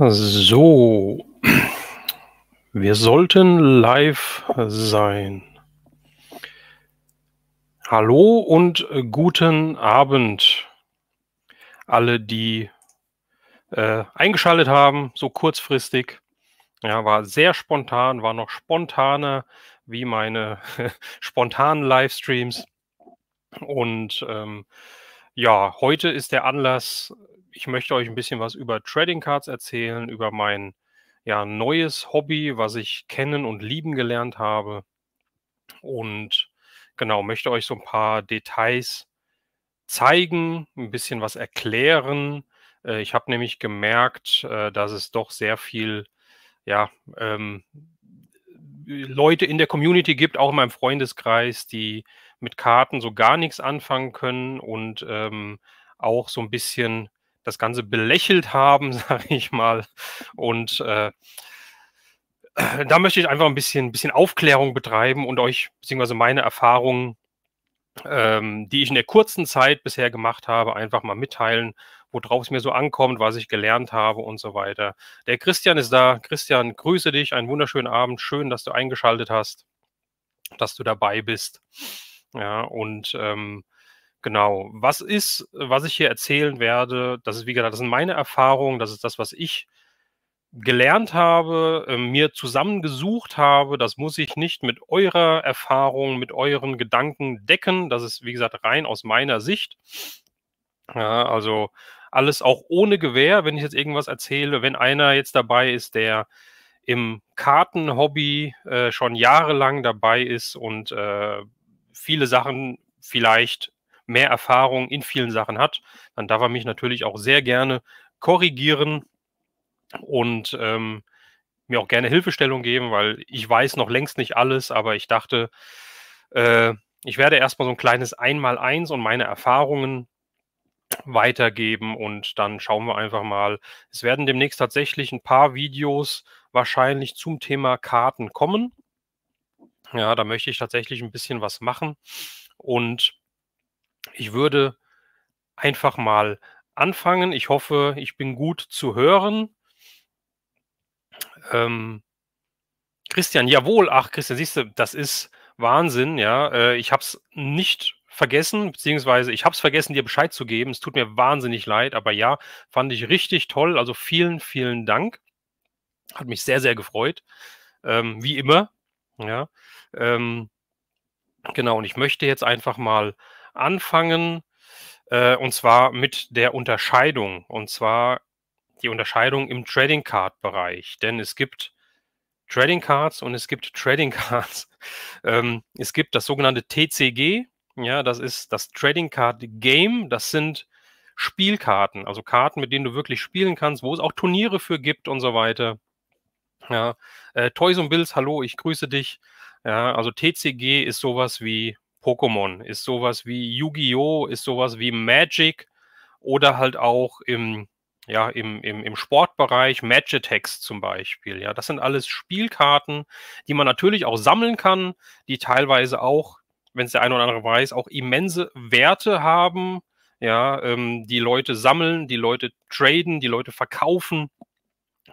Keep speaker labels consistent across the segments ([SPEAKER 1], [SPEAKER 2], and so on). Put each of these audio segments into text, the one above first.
[SPEAKER 1] So, wir sollten live sein. Hallo und guten Abend alle, die eingeschaltet haben, so kurzfristig. Ja, war sehr spontan, war noch spontaner wie meine spontanen Livestreams. Und ja, heute ist der Anlass, ich möchte euch ein bisschen was über Trading Cards erzählen, über mein neues Hobby, was ich kennen und lieben gelernt habe. Und genau, möchte euch so ein paar Details zeigen, ein bisschen was erklären. Ich habe nämlich gemerkt, dass es doch sehr viel, ja, Leute in der Community gibt, auch in meinem Freundeskreis, die mit Karten so gar nichts anfangen können und, auch so ein bisschen das Ganze belächelt haben, sage ich mal. Und, da möchte ich einfach ein bisschen Aufklärung betreiben und euch beziehungsweise meine Erfahrungen, die ich in der kurzen Zeit bisher gemacht habe, einfach mal mitteilen, worauf es mir so ankommt, was ich gelernt habe und so weiter. Der Christian ist da. Christian, grüße dich. Einen wunderschönen Abend. Schön, dass du eingeschaltet hast, dass du dabei bist. Ja, und, genau. Was ich hier erzählen werde, das ist, wie gesagt, das sind meine Erfahrungen, das ist das, was ich gelernt habe, mir zusammengesucht habe. Das muss ich nicht mit eurer Erfahrung, mit euren Gedanken decken. Das ist, wie gesagt, rein aus meiner Sicht. Ja, also alles auch ohne Gewähr, wenn ich jetzt irgendwas erzähle. Wenn einer jetzt dabei ist, der im Kartenhobby schon jahrelang dabei ist und viele Sachen vielleicht mehr Erfahrung in vielen Sachen hat, dann darf er mich natürlich auch sehr gerne korrigieren und mir auch gerne Hilfestellung geben, weil ich weiß noch längst nicht alles, aber ich dachte, äh, ich werde erstmal so ein kleines Einmaleins und meine Erfahrungen weitergeben und dann schauen wir einfach mal. Es werden demnächst tatsächlich ein paar Videos wahrscheinlich zum Thema Karten kommen. Ja, da möchte ich tatsächlich ein bisschen was machen und ich würde einfach mal anfangen. Ich hoffe, ich bin gut zu hören. Ähm Christian, jawohl. Ach, Christian, siehst du, das ist Wahnsinn, ja. Ich habe es nicht vergessen, beziehungsweise ich habe es vergessen, dir Bescheid zu geben. Es tut mir wahnsinnig leid, aber ja, fand ich richtig toll. Also vielen, vielen Dank. Hat mich sehr, sehr gefreut. Wie immer, ja. Ähm, genau, und ich möchte jetzt einfach mal anfangen, und zwar mit der Unterscheidung. Und zwar die Unterscheidung im Trading Card Bereich. Denn es gibt Trading Cards und es gibt Trading Cards. Es gibt das sogenannte TCG, ja, das ist das Trading Card Game. Das sind Spielkarten, also Karten, mit denen du wirklich spielen kannst, wo es auch Turniere für gibt und so weiter. Ja, Toys und Bills, hallo, ich grüße dich. Ja, also TCG ist sowas wie Pokémon, ist sowas wie Yu-Gi-Oh!, ist sowas wie Magic oder halt auch im Sportbereich Magitex zum Beispiel. Ja, das sind alles Spielkarten, die man natürlich auch sammeln kann, die teilweise auch, wenn es der eine oder andere weiß, auch immense Werte haben. Ja, die Leute sammeln, die Leute traden, die Leute verkaufen.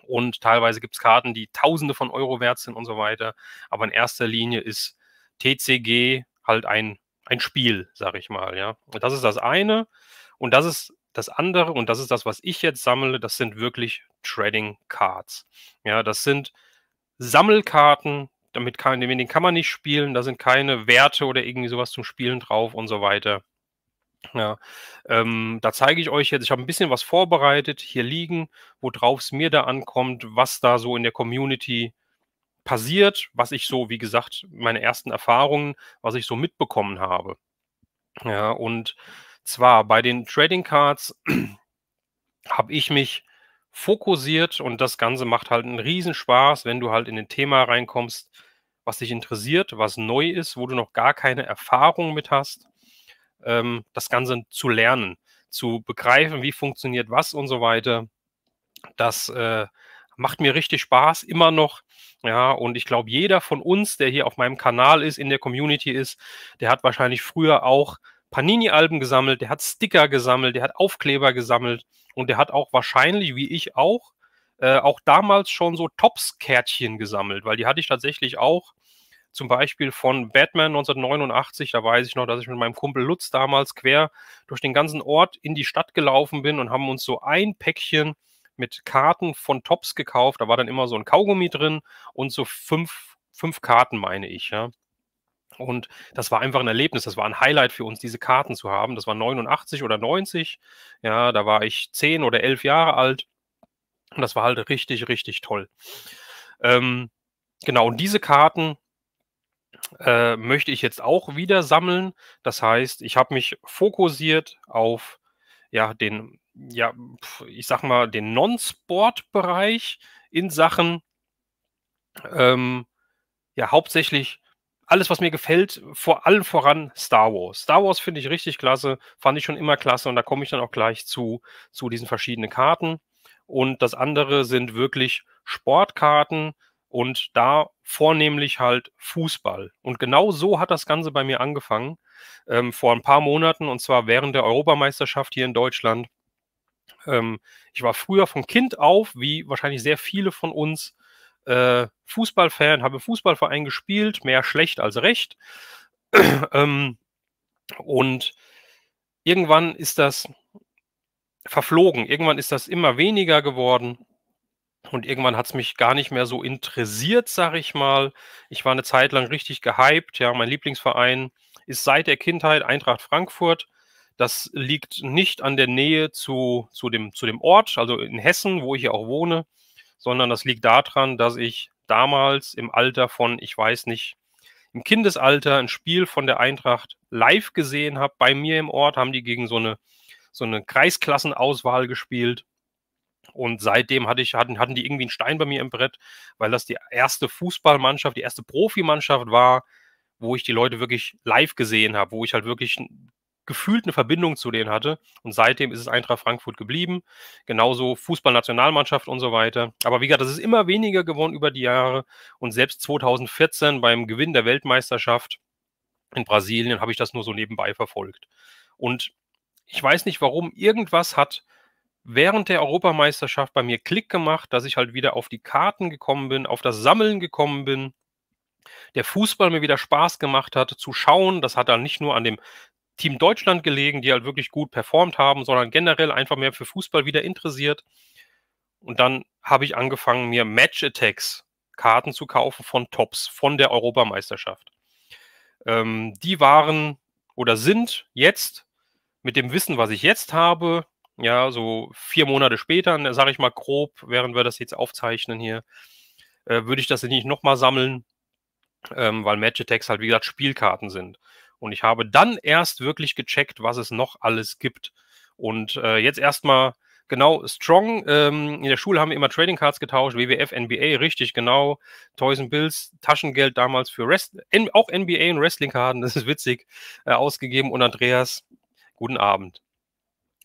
[SPEAKER 1] Und teilweise gibt es Karten, die Tausende von Euro wert sind und so weiter. Aber in erster Linie ist TCG halt ein Spiel, sage ich mal, ja. Und das ist das eine. Und das ist das andere, und das ist das, was ich jetzt sammle, das sind wirklich Trading Cards. Ja, das sind Sammelkarten, mit denen kann man nicht spielen, da sind keine Werte oder irgendwie sowas zum Spielen drauf und so weiter. Ja, da zeige ich euch jetzt, ich habe ein bisschen was vorbereitet, hier liegen, worauf es mir da ankommt, was da so in der Community passiert, was ich so, wie gesagt, meine ersten Erfahrungen, was ich so mitbekommen habe. Ja, und zwar bei den Trading Cards habe ich mich fokussiert und das Ganze macht halt einen Riesenspaß, wenn du halt in 'nen Thema reinkommst, was dich interessiert, was neu ist, wo du noch gar keine Erfahrung mit hast, das Ganze zu lernen, zu begreifen, wie funktioniert was und so weiter. Das, macht mir richtig Spaß, immer noch, ja, und ich glaube, jeder von uns, der hier auf meinem Kanal ist, in der Community ist, der hat wahrscheinlich früher auch Panini-Alben gesammelt, der hat Sticker gesammelt, der hat Aufkleber gesammelt und der hat auch wahrscheinlich, wie ich auch, auch damals schon so Tops-Kärtchen gesammelt, weil die hatte ich tatsächlich auch. Zum Beispiel von Batman 1989, da weiß ich noch, dass ich mit meinem Kumpel Lutz damals quer durch den ganzen Ort in die Stadt gelaufen bin und haben uns so ein Päckchen mit Karten von Topps gekauft. Da war dann immer so ein Kaugummi drin und so fünf Karten, meine ich, ja. Und das war einfach ein Erlebnis. Das war ein Highlight für uns, diese Karten zu haben. Das war 89 oder 90. Ja, da war ich 10 oder 11 Jahre alt. Und das war halt richtig, richtig toll. Genau, und diese Karten möchte ich jetzt auch wieder sammeln. Das heißt, ich habe mich fokussiert auf ja, ich sag mal, den Non-Sport-Bereich in Sachen ähm, ja, hauptsächlich alles, was mir gefällt, vor allem voran Star Wars. Star Wars finde ich richtig klasse, fand ich schon immer klasse und da komme ich dann auch gleich zu diesen verschiedenen Karten. Und das andere sind wirklich Sportkarten und da vornehmlich halt Fußball. Und genau so hat das Ganze bei mir angefangen, vor ein paar Monaten und zwar während der Europameisterschaft hier in Deutschland. Ich war früher von Kind auf, wie wahrscheinlich sehr viele von uns, Fußballfan, habe im Fußballverein gespielt, mehr schlecht als recht. ähm, und irgendwann ist das verflogen. Irgendwann ist das immer weniger geworden. Und irgendwann hat es mich gar nicht mehr so interessiert, sag ich mal. Ich war eine Zeit lang richtig gehypt. Ja, mein Lieblingsverein ist seit der Kindheit Eintracht Frankfurt. Das liegt nicht an der Nähe zu dem Ort, also in Hessen, wo ich ja auch wohne, sondern das liegt daran, dass ich damals im Alter von, ich weiß nicht, im Kindesalter ein Spiel von der Eintracht live gesehen habe. Bei mir im Ort haben die gegen so eine Kreisklassenauswahl gespielt. Und seitdem hatten die irgendwie einen Stein bei mir im Brett, weil das die erste Fußballmannschaft, die erste Profimannschaft war, wo ich die Leute wirklich live gesehen habe, wo ich halt wirklich gefühlt eine Verbindung zu denen hatte. Und seitdem ist es Eintracht Frankfurt geblieben. Genauso Fußballnationalmannschaft und so weiter. Aber wie gesagt, das ist immer weniger geworden über die Jahre. Und selbst 2014 beim Gewinn der Weltmeisterschaft in Brasilien habe ich das nur so nebenbei verfolgt. Und ich weiß nicht warum, irgendwas hat während der Europameisterschaft bei mir Klick gemacht, dass ich halt wieder auf die Karten gekommen bin, auf das Sammeln gekommen bin. Der Fußball mir wieder Spaß gemacht hat zu schauen. Das hat dann nicht nur an dem Team Deutschland gelegen, die halt wirklich gut performt haben, sondern generell einfach mehr für Fußball wieder interessiert. Und dann habe ich angefangen, mir Match Attacks Karten zu kaufen von Tops, von der Europameisterschaft. Die waren oder sind jetzt mit dem Wissen, was ich jetzt habe, ja, so 4 Monate später, sage ich mal grob, während wir das jetzt aufzeichnen hier, würde ich das nicht nochmal sammeln, weil Match Attacks halt, wie gesagt, Spielkarten sind. Und ich habe dann erst wirklich gecheckt, was es noch alles gibt. Und jetzt erstmal genau Strong. In der Schule haben wir immer Trading Cards getauscht, WWF, NBA, richtig genau. Toys and Bills, Taschengeld damals für auch NBA und Wrestling-Karten, das ist witzig, ausgegeben. Und Andreas, guten Abend.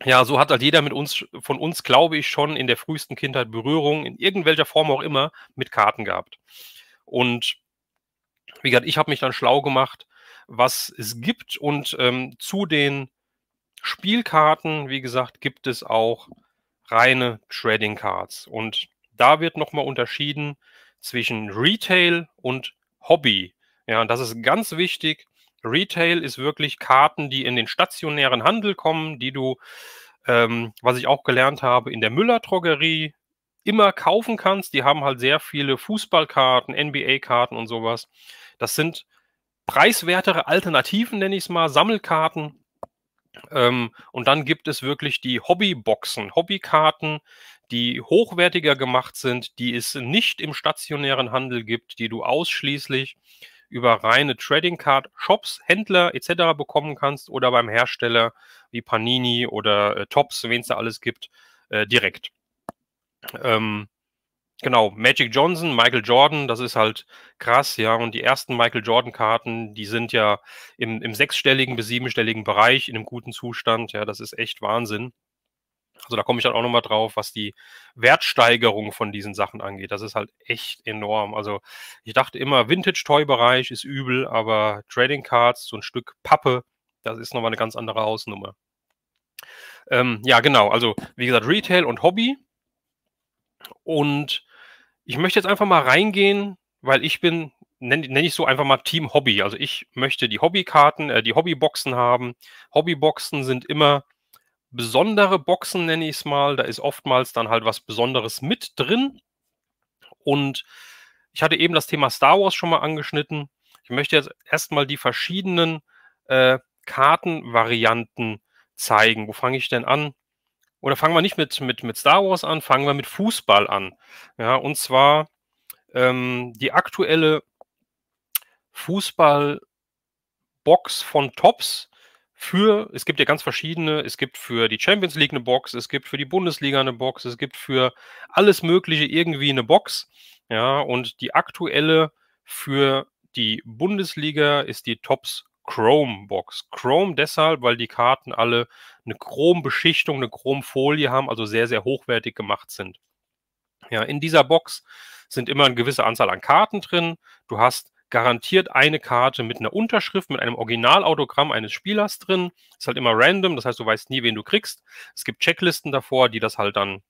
[SPEAKER 1] Ja, so hat halt jeder von uns, glaube ich, schon in der frühesten Kindheit Berührung, in irgendwelcher Form auch immer, mit Karten gehabt. Und wie gesagt, ich habe mich dann schlau gemacht, was es gibt. Und zu den Spielkarten, wie gesagt, gibt es auch reine Trading Cards. Und da wird nochmal unterschieden zwischen Retail und Hobby. Ja, und das ist ganz wichtig. Retail ist wirklich Karten, die in den stationären Handel kommen, die du, was ich auch gelernt habe, in der Müller-Drogerie immer kaufen kannst. Die haben halt sehr viele Fußballkarten, NBA-Karten und sowas. Das sind preiswertere Alternativen, nenne ich es mal, Sammelkarten. Und dann gibt es wirklich die Hobbyboxen, Hobbykarten, die hochwertiger gemacht sind, die es nicht im stationären Handel gibt, die du ausschließlich über reine Trading Card Shops, Händler etc. bekommen kannst oder beim Hersteller wie Panini oder Topps, wen es da alles gibt, direkt. Genau, Magic Johnson, Michael Jordan, das ist halt krass, ja. Und die ersten Michael Jordan-Karten, die sind ja im sechsstelligen bis siebenstelligen Bereich in einem guten Zustand. Ja, das ist echt Wahnsinn. Also da komme ich dann auch nochmal drauf, was die Wertsteigerung von diesen Sachen angeht. Das ist halt echt enorm. Also ich dachte immer, Vintage-Toy-Bereich ist übel, aber Trading Cards, so ein Stück Pappe, das ist nochmal eine ganz andere Hausnummer. Ja, genau. Also wie gesagt, Retail und Hobby. Und ich möchte jetzt einfach mal reingehen, weil ich bin, nenne ich so einfach mal Team Hobby. Also ich möchte die Hobbykarten, die Hobbyboxen haben. Hobbyboxen sind immer besondere Boxen, nenne ich es mal. Da ist oftmals dann halt was Besonderes mit drin. Und ich hatte eben das Thema Star Wars schon mal angeschnitten. Ich möchte jetzt erstmal die verschiedenen Kartenvarianten zeigen. Wo fange ich denn an? Oder fangen wir nicht mit Star Wars an, fangen wir mit Fußball an. Ja, und zwar die aktuelle Fußball- Box von Topps es gibt ja ganz verschiedene, es gibt für die Champions League eine Box, es gibt für die Bundesliga eine Box, es gibt für alles Mögliche irgendwie eine Box. Ja, und die aktuelle für die Bundesliga ist die Topps Chrome Box. Chrome deshalb, weil die Karten alle eine Chrombeschichtung, eine Chromfolie haben, also sehr, sehr hochwertig gemacht sind. Ja, in dieser Box sind immer eine gewisse Anzahl an Karten drin. Du hast garantiert eine Karte mit einer Unterschrift, mit einem Originalautogramm eines Spielers drin. Ist halt immer random, das heißt, du weißt nie, wen du kriegst. Es gibt Checklisten davor, die das halt dann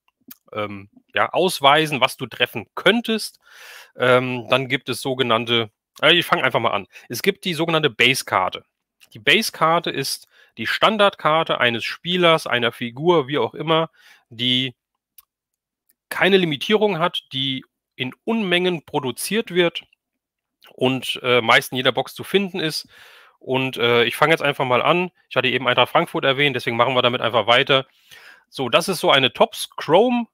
[SPEAKER 1] ja, ausweisen, was du treffen könntest. Dann gibt es sogenannte, ich fange einfach mal an. Es gibt die sogenannte Base-Karte. Die Base-Karte ist die Standardkarte eines Spielers, einer Figur, wie auch immer, die keine Limitierung hat, die in Unmengen produziert wird und meist in jeder Box zu finden ist. Und ich fange jetzt einfach mal an. Ich hatte eben Eintracht Frankfurt erwähnt, deswegen machen wir damit einfach weiter. So, das ist so eine Topps Chrome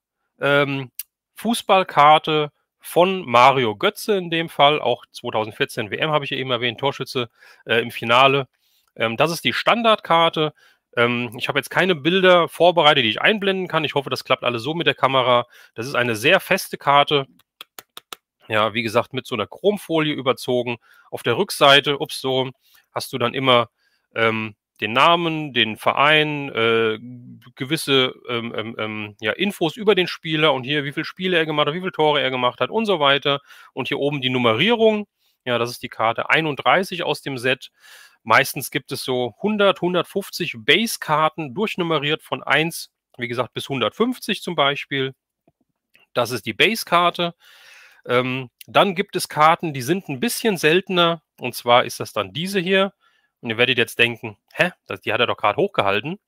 [SPEAKER 1] Fußballkarte von Mario Götze in dem Fall. Auch 2014 WM habe ich ja eben erwähnt, Torschütze im Finale. Das ist die Standardkarte. Ich habe jetzt keine Bilder vorbereitet, die ich einblenden kann. Ich hoffe, das klappt alles so mit der Kamera. Das ist eine sehr feste Karte. Ja, wie gesagt, mit so einer Chromfolie überzogen. Auf der Rückseite, hast du dann immer den Namen, den Verein, gewisse ja, Infos über den Spieler und hier, wie viele Spiele er gemacht hat, wie viele Tore er gemacht hat und so weiter. Und hier oben die Nummerierung. Ja, das ist die Karte 31 aus dem Set. Meistens gibt es so 100, 150 Base-Karten durchnummeriert von 1, wie gesagt, bis 150 zum Beispiel. Das ist die Base-Karte. Dann gibt es Karten, die sind ein bisschen seltener. Und zwar ist das dann diese hier. Und ihr werdet jetzt denken, die hat er doch gerade hochgehalten.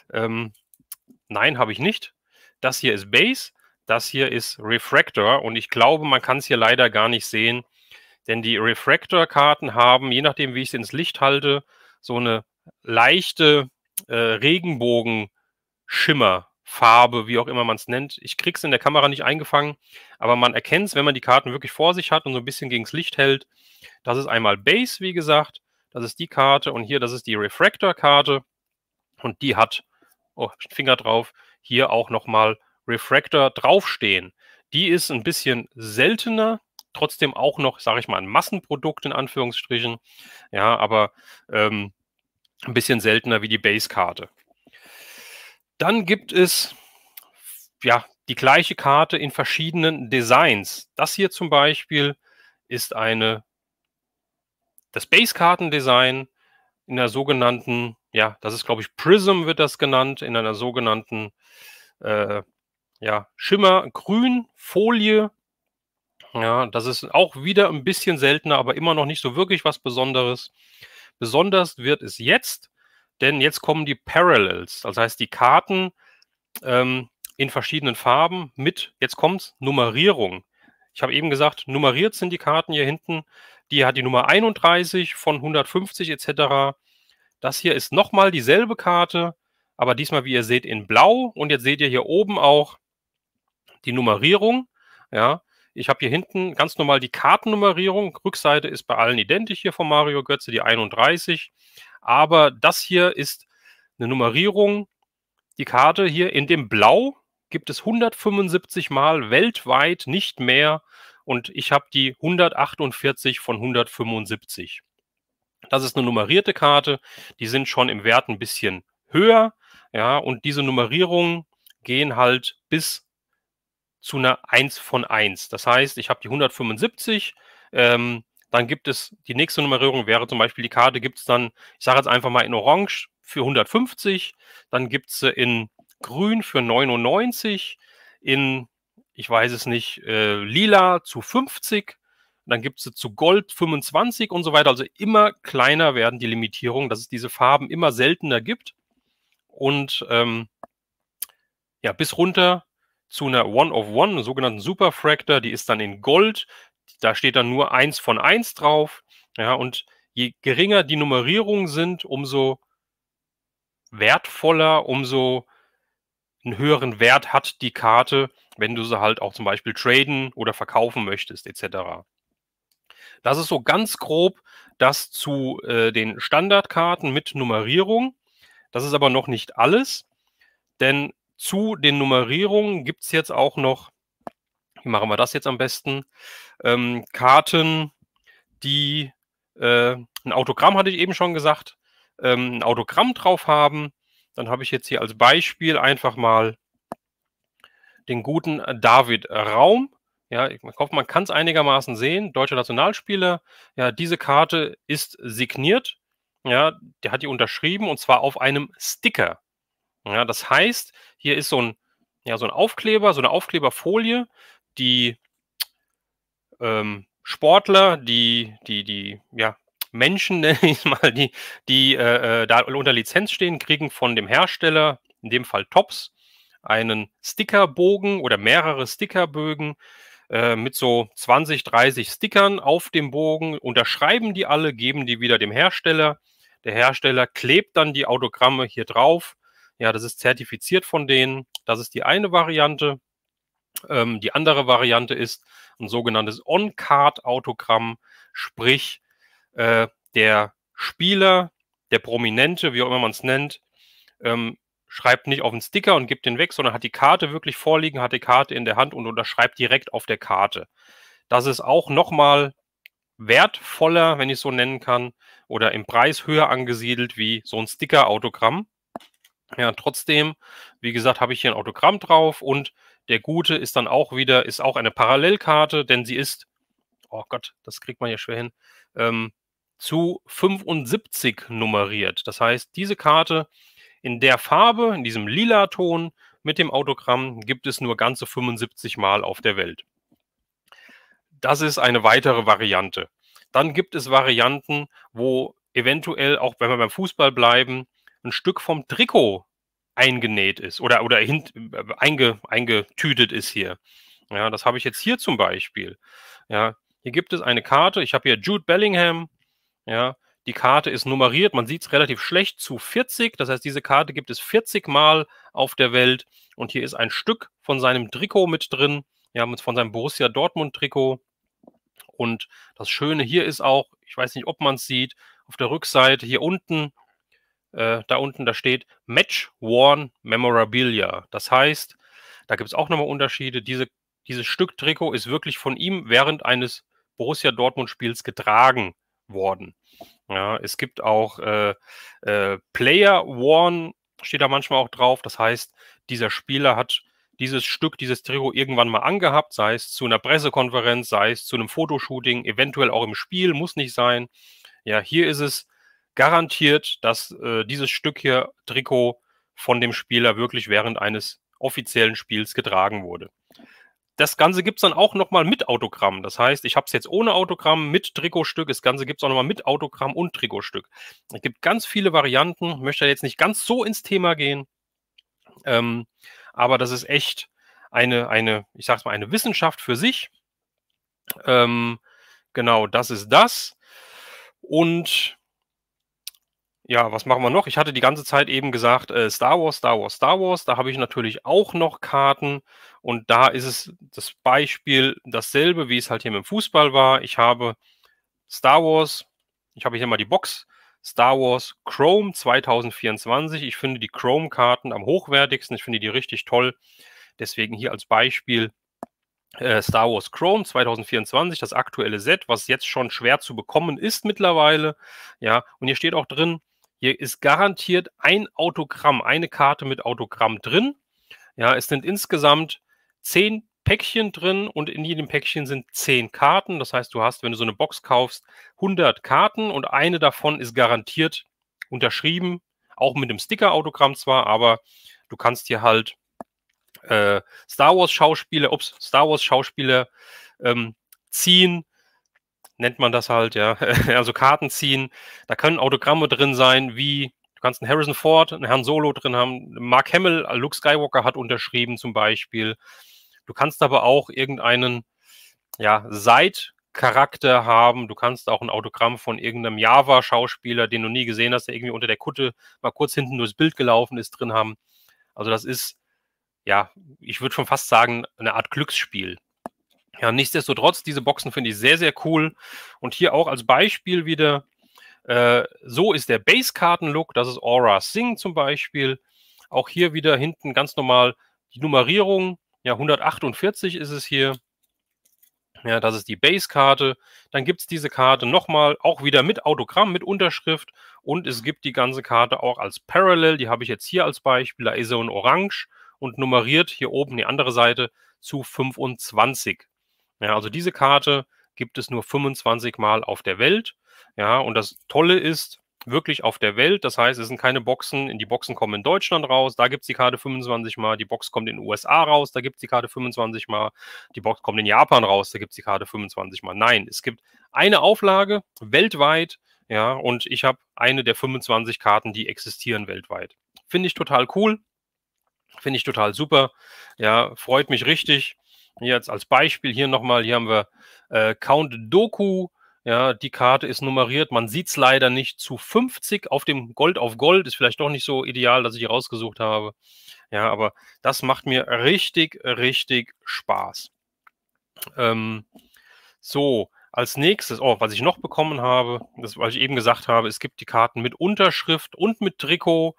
[SPEAKER 1] Nein, habe ich nicht. Das hier ist Base, das hier ist Refractor. Und ich glaube, man kann es hier leider gar nicht sehen. Denn die Refractor-Karten haben, je nachdem, wie ich es ins Licht halte, so eine leichte Regenbogenschimmerfarbe, wie auch immer man es nennt. Ich kriege es in der Kamera nicht eingefangen, aber man erkennt es, wenn man die Karten wirklich vor sich hat und so ein bisschen gegen das Licht hält. Das ist einmal Base, wie gesagt. Das ist die Karte und hier, das ist die Refractor-Karte. Und die hat, oh, Finger drauf, hier auch nochmal Refractor draufstehen. Die ist ein bisschen seltener, trotzdem auch noch, sage ich mal, ein Massenprodukt in Anführungsstrichen. Ja, aber ein bisschen seltener wie die Base-Karte. Dann gibt es ja die gleiche Karte in verschiedenen Designs. Das hier zum Beispiel ist das Base-Karten-Design in der sogenannten, ja, das ist, glaube ich, Prism wird das genannt, in einer sogenannten ja, Schimmergrün-Folie. Ja, das ist auch wieder ein bisschen seltener, aber immer noch nicht so wirklich was Besonderes. Besonders wird es jetzt, denn jetzt kommen die Parallels, das heißt die Karten in verschiedenen Farben mit, jetzt kommt's, Nummerierung. Ich habe eben gesagt, nummeriert sind die Karten hier hinten. Die hat die Nummer 31 von 150 etc. Das hier ist nochmal dieselbe Karte, aber diesmal, wie ihr seht, in Blau. Und jetzt seht ihr hier oben auch die Nummerierung. Ja, ich habe hier hinten ganz normal die Kartennummerierung. Rückseite ist bei allen identisch hier von Mario Götze, die 31. Aber das hier ist eine Nummerierung. Die Karte hier in dem Blau gibt es 175 Mal weltweit, nicht mehr. Und ich habe die 148 von 175. Das ist eine nummerierte Karte. Die sind schon im Wert ein bisschen höher. Ja, und diese Nummerierungen gehen halt bis zu einer 1 von 1. Das heißt, ich habe die 175. Dann gibt es, die nächste Nummerierung wäre zum Beispiel, die Karte gibt es dann, ich sage jetzt einfach mal in Orange für 150. Dann gibt es in Grün für 99. In ich weiß es nicht, lila zu 50, dann gibt es sie zu Gold 25 und so weiter. Also immer kleiner werden die Limitierungen, dass es diese Farben immer seltener gibt. Und ja, bis runter zu einer One of One, einer sogenannten Superfractor, die ist dann in Gold. Da steht dann nur 1 von 1 drauf. Ja, und je geringer die Nummerierungen sind, umso wertvoller, umso einen höheren Wert hat die Karte, wenn du sie halt auch zum Beispiel traden oder verkaufen möchtest, etc. Das ist so ganz grob das zu den Standardkarten mit Nummerierung. Das ist aber noch nicht alles, denn zu den Nummerierungen gibt es jetzt auch noch, wie machen wir das jetzt am besten, Karten, die ein Autogramm, hatte ich eben schon gesagt, ein Autogramm drauf haben. Dann habe ich jetzt hier als Beispiel einfach mal den guten David Raum. Ja, ich hoffe, man kann es einigermaßen sehen. Deutscher Nationalspieler. Ja, diese Karte ist signiert. Ja, der hat die unterschrieben und zwar auf einem Sticker. Ja, das heißt, hier ist so ein Aufkleber, so eine Aufkleberfolie, die Sportler, die ja, Menschen, nenne ich mal, die da unter Lizenz stehen, kriegen von dem Hersteller, in dem Fall Topps, einen Stickerbogen oder mehrere Stickerbögen mit so 20, 30 Stickern auf dem Bogen, unterschreiben die alle, geben die wieder dem Hersteller. Der Hersteller klebt dann die Autogramme hier drauf. Ja, das ist zertifiziert von denen. Das ist die eine Variante. Die andere Variante ist ein sogenanntes On-Card-Autogramm, sprich der Spieler, der Prominente, wie auch immer man es nennt, schreibt nicht auf den Sticker und gibt den weg, sondern hat die Karte wirklich vorliegen, hat die Karte in der Hand und unterschreibt direkt auf der Karte. Das ist auch nochmal wertvoller, wenn ich es so nennen kann, oder im Preis höher angesiedelt wie so ein Sticker-Autogramm. Ja, trotzdem, wie gesagt, habe ich hier ein Autogramm drauf und der Gute ist dann auch wieder, ist auch eine Parallelkarte, denn sie ist, oh Gott, das kriegt man ja schwer hin, zu 75 nummeriert. Das heißt, diese Karte in der Farbe, in diesem lila Ton mit dem Autogramm, gibt es nur ganze 75 Mal auf der Welt. Das ist eine weitere Variante. Dann gibt es Varianten, wo eventuell, auch wenn wir beim Fußball bleiben, ein Stück vom Trikot eingenäht ist oder eingetütet ist hier. Ja, das habe ich jetzt hier zum Beispiel. Ja, hier gibt es eine Karte. Ich habe hier Jude Bellingham. Ja, die Karte ist nummeriert. Man sieht es relativ schlecht zu 40. Das heißt, diese Karte gibt es 40 Mal auf der Welt. Und hier ist ein Stück von seinem Trikot mit drin. Ja, von seinem Borussia Dortmund Trikot. Und das Schöne hier ist auch, ich weiß nicht, ob man es sieht, auf der Rückseite hier unten, da steht Match Worn Memorabilia. Das heißt, da gibt es auch nochmal Unterschiede. Dieses Stück Trikot ist wirklich von ihm während eines Borussia Dortmund-Spiels getragen worden. Ja, es gibt auch Player Worn, steht da manchmal auch drauf. Das heißt, dieser Spieler hat dieses Stück, dieses Trikot irgendwann mal angehabt, sei es zu einer Pressekonferenz, sei es zu einem Fotoshooting, eventuell auch im Spiel, muss nicht sein. Ja, hier ist es garantiert, dass dieses Stück hier, Trikot, von dem Spieler wirklich während eines offiziellen Spiels getragen wurde. Das Ganze gibt es dann auch nochmal mit Autogramm. Das heißt, ich habe es jetzt ohne Autogramm, mit Trikotstück. Das Ganze gibt es auch nochmal mit Autogramm und Trikotstück. Es gibt ganz viele Varianten. Ich möchte jetzt nicht ganz so ins Thema gehen. Aber das ist echt ich sag's mal, eine Wissenschaft für sich. Genau, das ist das. Und ja, was machen wir noch? Ich hatte die ganze Zeit eben gesagt, Star Wars, Star Wars, Star Wars. Da habe ich natürlich auch noch Karten. Und da ist es das Beispiel dasselbe, wie es halt hier mit dem Fußball war. Ich habe Star Wars, ich habe hier mal die Box, Star Wars Chrome 2024. Ich finde die Chrome-Karten am hochwertigsten. Ich finde die richtig toll. Deswegen hier als Beispiel Star Wars Chrome 2024, das aktuelle Set, was jetzt schon schwer zu bekommen ist mittlerweile. Ja, und hier steht auch drin, hier ist garantiert ein Autogramm, eine Karte mit Autogramm drin. Ja, es sind insgesamt 10 Päckchen drin und in jedem Päckchen sind 10 Karten. Das heißt, du hast, wenn du so eine Box kaufst, 100 Karten und eine davon ist garantiert unterschrieben, auch mit dem Sticker-Autogramm zwar, aber du kannst hier halt Star Wars Schauspieler ziehen, nennt man das halt, ja, also Karten ziehen. Da können Autogramme drin sein, wie du kannst einen Harrison Ford, einen Han Solo drin haben, Mark Hamill, Luke Skywalker hat unterschrieben zum Beispiel. Du kannst aber auch irgendeinen, ja, Side-Charakter haben. Du kannst auch ein Autogramm von irgendeinem Java-Schauspieler, den du nie gesehen hast, der irgendwie unter der Kutte mal kurz hinten durchs Bild gelaufen ist, drin haben. Also das ist, ja, ich würde schon fast sagen, eine Art Glücksspiel. Ja, nichtsdestotrotz, diese Boxen finde ich sehr, sehr cool. Und hier auch als Beispiel wieder, so ist der Base-Karten-Look. Das ist Aura Singh zum Beispiel. Auch hier wieder hinten ganz normal die Nummerierung. Ja, 148 ist es hier. Ja, das ist die Base-Karte. Dann gibt es diese Karte nochmal, auch wieder mit Autogramm, mit Unterschrift. Und es gibt die ganze Karte auch als Parallel. Die habe ich jetzt hier als Beispiel. Da ist sie in Orange und nummeriert hier oben die andere Seite zu 25. Ja, also diese Karte gibt es nur 25 Mal auf der Welt. Ja, und das Tolle ist, wirklich auf der Welt. Das heißt, es sind keine Boxen. Die Boxen kommen in Deutschland raus, da gibt es die Karte 25 Mal. Die Box kommt in den USA raus, da gibt es die Karte 25 Mal. Die Box kommt in Japan raus, da gibt es die Karte 25 Mal. Nein, es gibt eine Auflage weltweit. Ja, und ich habe eine der 25 Karten, die existieren weltweit. Finde ich total cool. Finde ich total super. Ja, freut mich richtig. Jetzt als Beispiel hier nochmal, hier haben wir Count Dooku. Ja, die Karte ist nummeriert. Man sieht es leider nicht zu 50 auf dem Gold auf Gold. Ist vielleicht doch nicht so ideal, dass ich die rausgesucht habe. Ja, aber das macht mir richtig, richtig Spaß. So, als nächstes, oh, was ich noch bekommen habe, das, weil ich eben gesagt habe, es gibt die Karten mit Unterschrift und mit Trikot.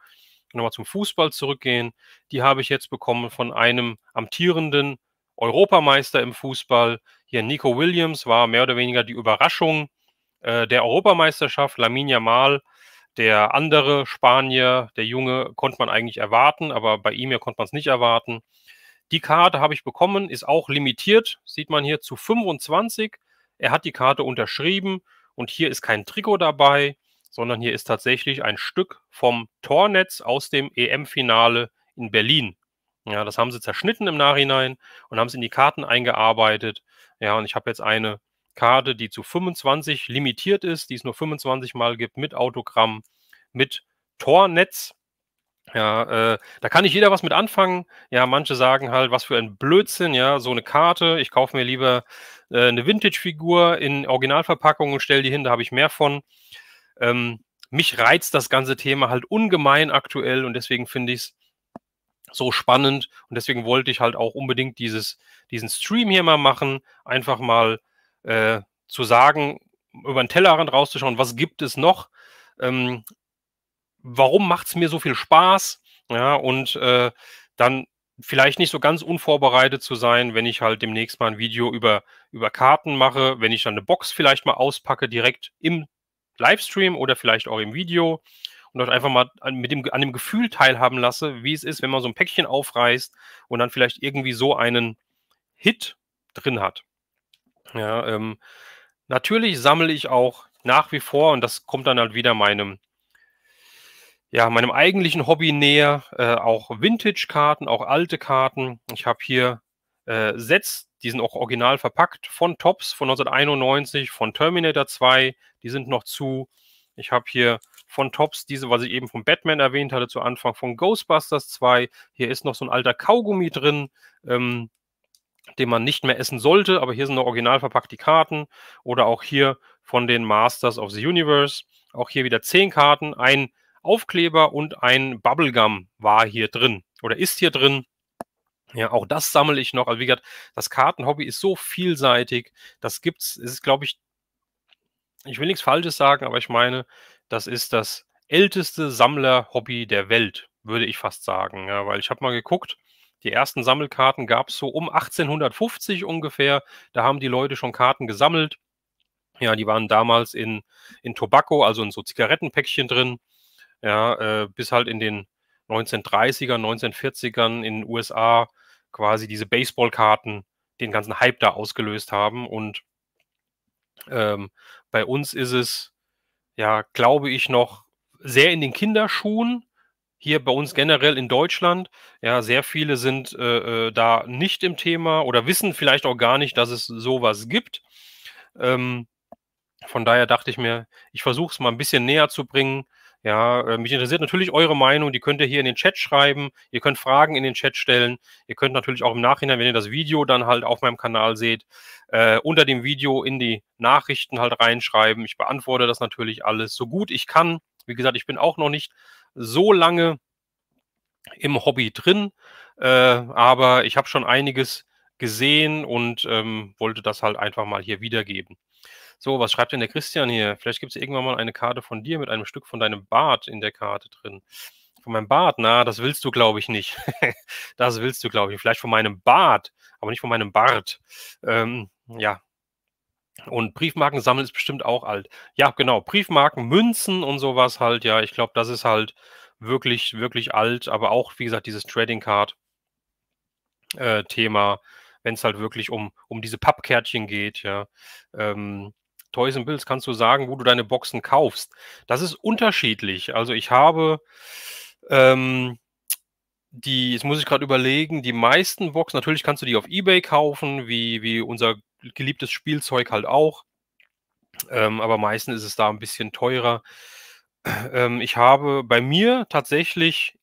[SPEAKER 1] Nochmal zum Fußball zurückgehen. Die habe ich jetzt bekommen von einem amtierenden Europameister im Fußball. Hier Nico Williams war mehr oder weniger die Überraschung der Europameisterschaft. Lamine Yamal, der andere Spanier, der Junge, konnte man eigentlich erwarten, aber bei ihm hier konnte man es nicht erwarten. Die Karte habe ich bekommen, ist auch limitiert, sieht man hier zu 25. Er hat die Karte unterschrieben und hier ist kein Trikot dabei, sondern hier ist tatsächlich ein Stück vom Tornetz aus dem EM-Finale in Berlin. Ja, das haben sie zerschnitten im Nachhinein und haben es in die Karten eingearbeitet. Ja, und ich habe jetzt eine Karte, die zu 25 limitiert ist, die es nur 25 Mal gibt, mit Autogramm, mit Tornetz. Ja, da kann nicht jeder was mit anfangen. Ja, manche sagen halt, was für ein Blödsinn, ja, so eine Karte. Ich kaufe mir lieber eine Vintage-Figur in Originalverpackung und stelle die hin, da habe ich mehr von. Mich reizt das ganze Thema halt ungemein aktuell und deswegen finde ich es so spannend und deswegen wollte ich halt auch unbedingt diesen Stream hier mal machen, einfach mal zu sagen, über den Tellerrand rauszuschauen, was gibt es noch? Warum macht es mir so viel Spaß? Ja, und dann vielleicht nicht so ganz unvorbereitet zu sein, wenn ich halt demnächst mal ein Video über Karten mache, wenn ich dann eine Box vielleicht mal auspacke, direkt im Livestream oder vielleicht auch im Video und euch einfach mal an dem Gefühl teilhaben lasse, wie es ist, wenn man so ein Päckchen aufreißt und dann vielleicht irgendwie so einen Hit drin hat. Ja, natürlich sammle ich auch nach wie vor, und das kommt dann halt wieder meinem eigentlichen Hobby näher, auch Vintage-Karten, auch alte Karten. Ich habe hier Sets, die sind auch original verpackt von Topps von 1991, von Terminator 2, die sind noch zu. Ich habe hier von Topps diese, was ich eben von Batman erwähnt hatte zu Anfang, von Ghostbusters 2. Hier ist noch so ein alter Kaugummi drin, den man nicht mehr essen sollte, aber hier sind noch original verpackt die Karten. Oder auch hier von den Masters of the Universe. Auch hier wieder 10 Karten, ein Aufkleber und ein Bubblegum war hier drin oder ist hier drin. Ja, auch das sammle ich noch. Also wie gesagt, das Kartenhobby ist so vielseitig. Das gibt's, ist, glaube ich will nichts Falsches sagen, aber ich meine, das ist das älteste Sammlerhobby der Welt, würde ich fast sagen. Ja, weil ich habe mal geguckt, die ersten Sammelkarten gab es so um 1850 ungefähr. Da haben die Leute schon Karten gesammelt. Ja, die waren damals in Tobacco, also in so Zigarettenpäckchen drin. Ja, bis halt in den 1930ern, 1940ern in den USA quasi diese Baseballkarten den ganzen Hype da ausgelöst haben. Und bei uns ist es, ja, glaube ich, noch sehr in den Kinderschuhen. hier bei uns generell in Deutschland. Ja, sehr viele sind da nicht im Thema oder wissen vielleicht auch gar nicht, dass es sowas gibt. Von daher dachte ich mir, ich versuche es mal ein bisschen näher zu bringen. Ja, mich interessiert natürlich eure Meinung, die könnt ihr hier in den Chat schreiben. Ihr könnt Fragen in den Chat stellen. Ihr könnt natürlich auch im Nachhinein, wenn ihr das Video dann halt auf meinem Kanal seht, unter dem Video in die Nachrichten halt reinschreiben. Ich beantworte das natürlich alles so gut ich kann. Wie gesagt, ich bin auch noch nicht so lange im Hobby drin, aber ich habe schon einiges gesehen und wollte das halt einfach mal hier wiedergeben. So, was schreibt denn der Christian hier? Vielleicht gibt es irgendwann mal eine Karte von dir mit einem Stück von deinem Bart in der Karte drin. Von meinem Bart? Na, das willst du, glaube ich, nicht. Das willst du, glaube ich. Vielleicht von meinem Bart, aber nicht von meinem Bart. Ja. Und Briefmarken sammeln ist bestimmt auch alt. Ja, genau. Briefmarken, Münzen und sowas halt. Ja, ich glaube, das ist halt wirklich, wirklich alt. Aber auch, wie gesagt, dieses Trading Card Thema, wenn es halt wirklich um diese Pappkärtchen geht, ja. Toys and Bills, kannst du sagen, wo du deine Boxen kaufst? Das ist unterschiedlich. Also, ich habe, ähm, jetzt muss ich gerade überlegen, die meisten Boxen natürlich kannst du die auf eBay kaufen, wie unser geliebtes Spielzeug halt auch, aber meistens ist es da ein bisschen teurer. Ich habe bei mir tatsächlich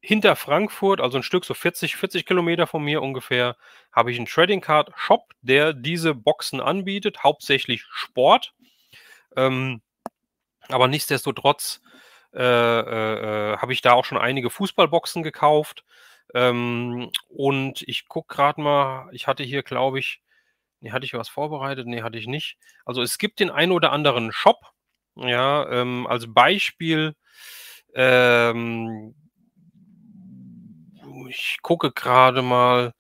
[SPEAKER 1] hinter Frankfurt, also ein Stück, so 40 Kilometer von mir ungefähr, habe ich einen Trading Card Shop, der diese Boxen anbietet, hauptsächlich Sport. Aber nichtsdestotrotz, habe ich da auch schon einige Fußballboxen gekauft. Und ich gucke gerade mal, ich hatte hier, glaube ich, ne, hatte ich was vorbereitet? Ne, hatte ich nicht. Also, es gibt den einen oder anderen Shop, ja, als Beispiel, ähm ich gucke gerade mal,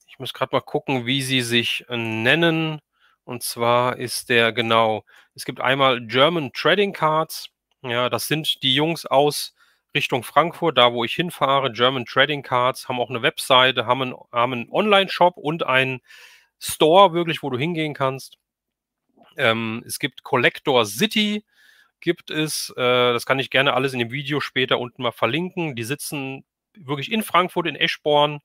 [SPEAKER 1] ich muss gerade mal gucken, wie sie sich, nennen. Und zwar ist der genau, es gibt einmal German Trading Cards. Ja, das sind die Jungs aus Richtung Frankfurt, da wo ich hinfahre. German Trading Cards haben auch eine Webseite, haben 'n Onlineshop und einen Store wirklich, wo du hingehen kannst. Es gibt Collector City gibt es, das kann ich gerne alles in dem Video später unten mal verlinken. Die sitzen wirklich in Frankfurt, in Eschborn,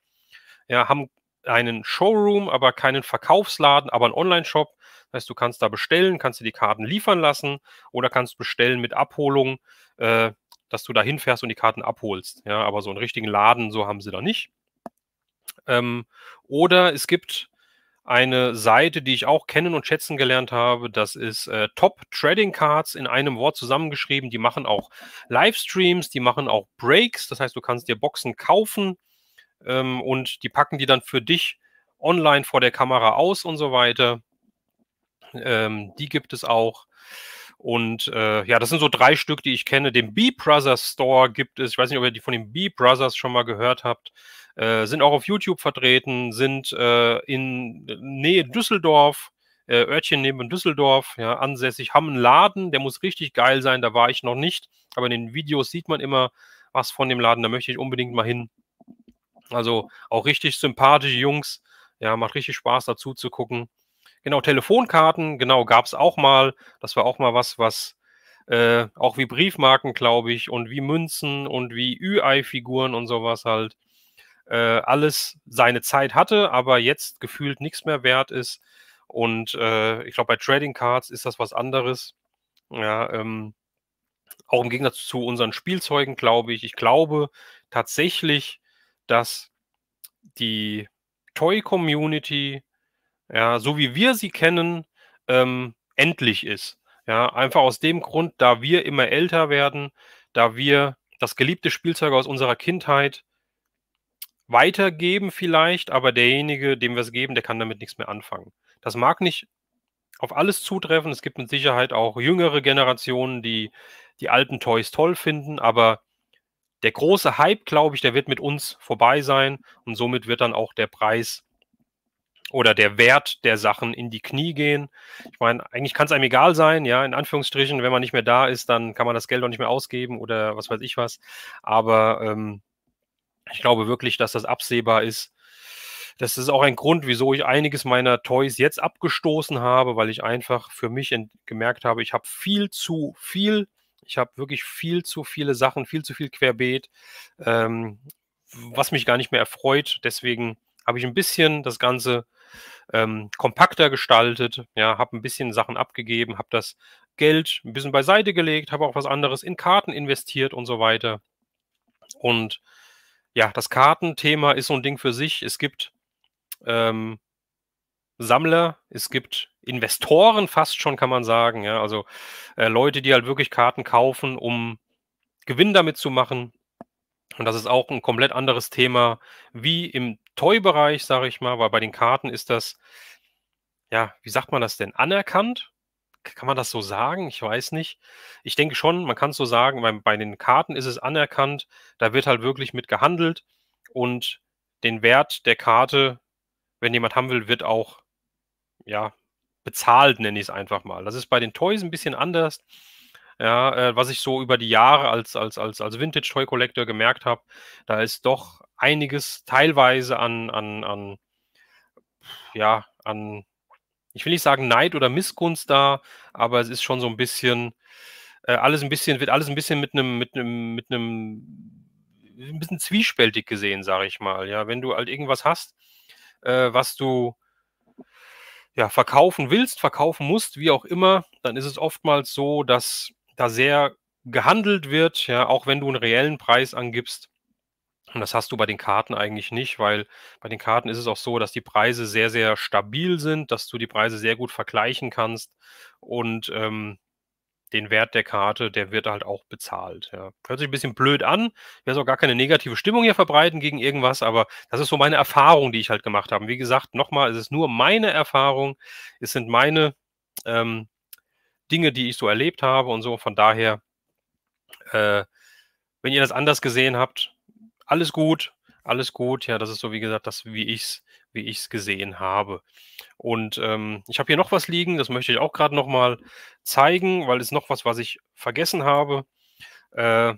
[SPEAKER 1] ja, haben einen Showroom, aber keinen Verkaufsladen, aber 'n Onlineshop. Das heißt, du kannst da bestellen, kannst dir die Karten liefern lassen oder kannst bestellen mit Abholung, dass du da hinfährst und die Karten abholst. Ja, aber so 'n richtigen Laden, so haben sie da nicht. Oder es gibt eine Seite, die ich auch kennen und schätzen gelernt habe. Das ist, Top Trading Cards in einem Wort zusammengeschrieben. Die machen auch Livestreams, die machen auch Breaks. Das heißt, du kannst dir Boxen kaufen, und die packen die dann für dich online vor der Kamera aus und so weiter. Die gibt es auch. Und, ja, das sind so 3 Stück, die ich kenne. Den B Brothers Store gibt es. Ich weiß nicht, ob ihr die von den B Brothers schon mal gehört habt. Sind auch auf YouTube vertreten, sind, in Nähe Düsseldorf, Örtchen neben Düsseldorf, ja, ansässig, haben einen Laden, der muss richtig geil sein, da war ich noch nicht, aber in den Videos sieht man immer was von dem Laden, da möchte ich unbedingt mal hin. Also, auch richtig sympathische Jungs. Ja, macht richtig Spaß, dazu zu gucken. Genau, Telefonkarten, genau, gab's auch mal. Das war auch mal was, was, auch wie Briefmarken, glaube ich, und wie Münzen und wie Ü-Ei-Figuren und sowas halt, alles seine Zeit hatte, aber jetzt gefühlt nichts mehr wert ist. Und, ich glaube, bei Trading Cards ist das was anderes. Ja, auch im Gegensatz zu unseren Spielzeugen, glaube ich. Ich glaube tatsächlich, dass die Toy-Community, ja, so wie wir sie kennen, endlich ist. Ja, einfach aus dem Grund, da wir immer älter werden, da wir das geliebte Spielzeug aus unserer Kindheit weitergeben vielleicht, aber derjenige, dem wir es geben, der kann damit nichts mehr anfangen. Das mag nicht auf alles zutreffen. Es gibt mit Sicherheit auch jüngere Generationen, die die alten Toys toll finden, aber der große Hype, glaube ich, der wird mit uns vorbei sein und somit wird dann auch der Preis oder der Wert der Sachen in die Knie gehen. Ich meine, eigentlich kann es einem egal sein, ja, in Anführungsstrichen, wenn man nicht mehr da ist, dann kann man das Geld auch nicht mehr ausgeben oder was weiß ich was. Aber, ich glaube wirklich, dass das absehbar ist. Das ist auch ein Grund, wieso ich einiges meiner Toys jetzt abgestoßen habe, weil ich einfach für mich gemerkt habe, ich habe viel zu viel Ich habe wirklich viel zu viele Sachen, viel zu viel querbeet, ähm, was mich gar nicht mehr erfreut. Deswegen habe ich ein bisschen das Ganze, kompakter gestaltet, ja, habe ein bisschen Sachen abgegeben, habe das Geld ein bisschen beiseite gelegt, habe auch was anderes in Karten investiert und so weiter. Und ja, das Kartenthema ist so ein Ding für sich. Es gibt, ähm, Sammler, es gibt Investoren fast schon, kann man sagen, ja, also, Leute, die halt wirklich Karten kaufen, um Gewinn damit zu machen. Und das ist auch ein komplett anderes Thema wie im Toy-Bereich, sage ich mal, weil bei den Karten ist das, ja, wie sagt man das denn, anerkannt? Kann man das so sagen? Ich weiß nicht. Ich denke schon, man kann's so sagen, bei den Karten ist es anerkannt. Da wird halt wirklich mit gehandelt und den Wert der Karte, wenn jemand haben will, wird auch, ja, bezahlt, nenne ich es einfach mal. Das ist bei den Toys ein bisschen anders. Ja, was ich so über die Jahre als Vintage Toy Collector gemerkt habe, da ist doch einiges teilweise an, ich will nicht sagen Neid oder Missgunst da, aber es ist schon so ein bisschen, alles ein bisschen mit einem 'n bisschen zwiespältig gesehen, sage ich mal, ja. Wenn du halt irgendwas hast, was du, ja, verkaufen willst, verkaufen musst, wie auch immer, dann ist es oftmals so, dass da sehr gehandelt wird, ja, auch wenn du einen reellen Preis angibst. Und das hast du bei den Karten eigentlich nicht, weil bei den Karten ist es auch so, dass die Preise sehr, sehr stabil sind, dass du die Preise sehr gut vergleichen kannst und, den Wert der Karte, der wird halt auch bezahlt, ja. Hört sich ein bisschen blöd an. Ich will jetzt auch gar keine negative Stimmung hier verbreiten gegen irgendwas, aber das ist so meine Erfahrung, die ich halt gemacht habe. Und wie gesagt, nochmal, es ist nur meine Erfahrung. Es sind meine, ähm, Dinge, die ich so erlebt habe und so. Von daher, äh, wenn ihr das anders gesehen habt, alles gut, alles gut. Ja, das ist so, wie gesagt, das, wie ich's gesehen habe. Und, ich habe hier noch was liegen, das möchte ich auch gerade noch mal zeigen, weil es noch was ich vergessen habe. Äh,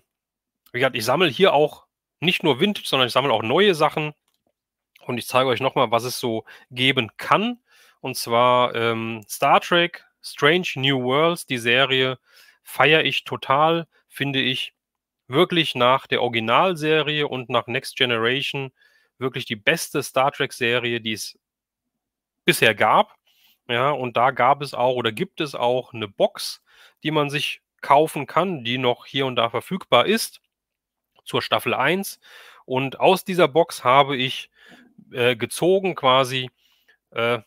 [SPEAKER 1] Wie gesagt, ich sammle hier auch nicht nur Vintage, sondern ich sammle auch neue Sachen und ich zeige euch noch mal, was es so geben kann. Und zwar, Star Trek Strange New Worlds, die Serie feiere ich total, finde ich wirklich nach der Originalserie und nach Next Generation wirklich die beste Star Trek-Serie, die es bisher gab. Ja, und da gab es auch oder gibt es auch eine Box, die man sich kaufen kann, die noch hier und da verfügbar ist zur Staffel 1. Und aus dieser Box habe ich, gezogen quasi, äh,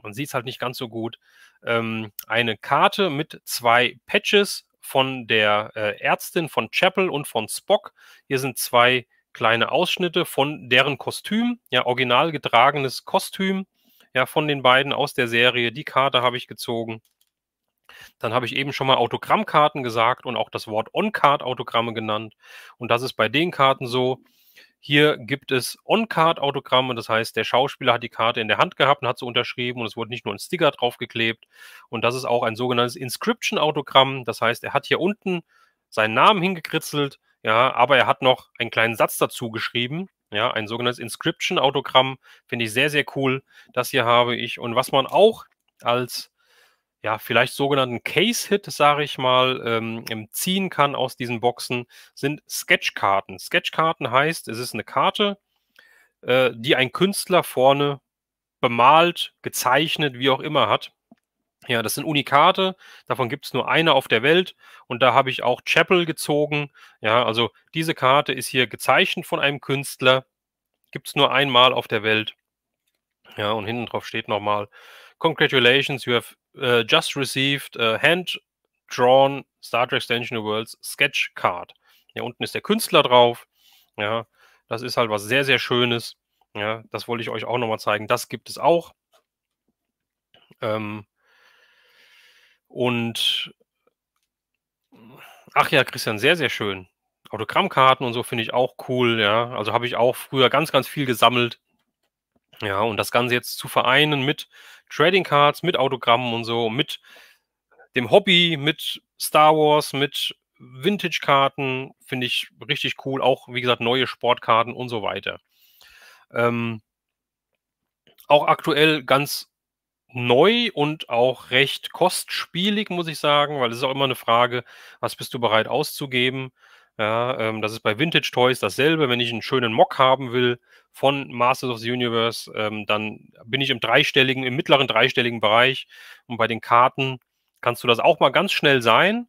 [SPEAKER 1] man sieht's halt nicht ganz so gut, eine Karte mit 2 Patches von der, Ärztin von Chapel und von Spock. Hier sind 2 kleine Ausschnitte von deren Kostüm, ja, original getragenes Kostüm, ja, von den beiden aus der Serie. Die Karte habe ich gezogen. Dann habe ich eben schon mal Autogrammkarten gesagt und auch das Wort On-Card-Autogramme genannt. Und das ist bei den Karten so. Hier gibt es On-Card-Autogramme, das heißt, der Schauspieler hat die Karte in der Hand gehabt und hat sie unterschrieben und es wurde nicht nur ein Sticker draufgeklebt. Und das ist auch ein sogenanntes Inscription-Autogramm. Das heißt, er hat hier unten seinen Namen hingekritzelt, ja, aber er hat noch einen kleinen Satz dazu geschrieben. Ja, ein sogenanntes Inscription-Autogramm finde ich sehr, sehr cool. Das hier habe ich. Und was man auch als, ja, vielleicht sogenannten Case-Hit, sage ich mal, ziehen kann aus diesen Boxen, sind Sketchkarten. Sketchkarten heißt, es ist eine Karte, die ein Künstler vorne bemalt, gezeichnet, wie auch immer hat. Ja, das sind Unikate, davon gibt es nur eine auf der Welt und da habe ich auch Chapel gezogen. Ja, also diese Karte ist hier gezeichnet von einem Künstler, gibt es nur einmal auf der Welt. Ja, und hinten drauf steht nochmal: „Congratulations, you have, just received a hand-drawn Star Trek Strange New Worlds sketch card." Ja, unten ist der Künstler drauf. Ja, das ist halt was sehr, sehr Schönes. Ja, das wollte ich euch auch noch mal zeigen. Das gibt es auch. Ähm, und ach ja, Christian, sehr, sehr schön. Autogrammkarten und so finde ich auch cool, ja. Also, habe ich auch früher ganz, ganz viel gesammelt. Ja, und das Ganze jetzt zu vereinen mit Trading Cards, mit Autogrammen und so, mit dem Hobby, mit Star Wars, mit Vintage-Karten, finde ich richtig cool. Auch, wie gesagt, neue Sportkarten und so weiter. Ähm, Auch aktuell ganz neu und auch recht kostspielig, muss ich sagen, weil es ist auch immer eine Frage, was bist du bereit auszugeben? Ja, das ist bei Vintage Toys dasselbe. Wenn ich einen schönen Mock haben will von Masters of the Universe, dann bin ich im mittleren dreistelligen Bereich. Und bei den Karten kannst du das auch mal ganz schnell sein,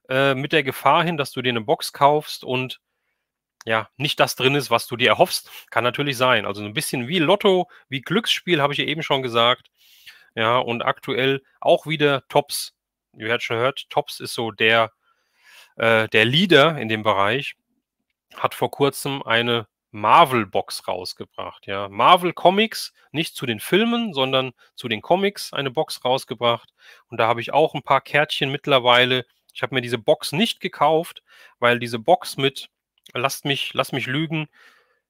[SPEAKER 1] mit der Gefahr hin, dass du dir eine Box kaufst und ja, nicht das drin ist, was du dir erhoffst. Kann natürlich sein. Also, so 'n bisschen wie Lotto, wie Glücksspiel, habe ich ja eben schon gesagt. Ja, und aktuell auch wieder Topps. Ihr habt schon gehört, Topps ist so der Leader in dem Bereich, hat vor Kurzem eine Marvel-Box rausgebracht, ja. Marvel Comics, nicht zu den Filmen, sondern zu den Comics eine Box rausgebracht. Und da habe ich auch ein paar Kärtchen mittlerweile. Ich habe mir diese Box nicht gekauft, weil diese Box mit, lass mich lügen,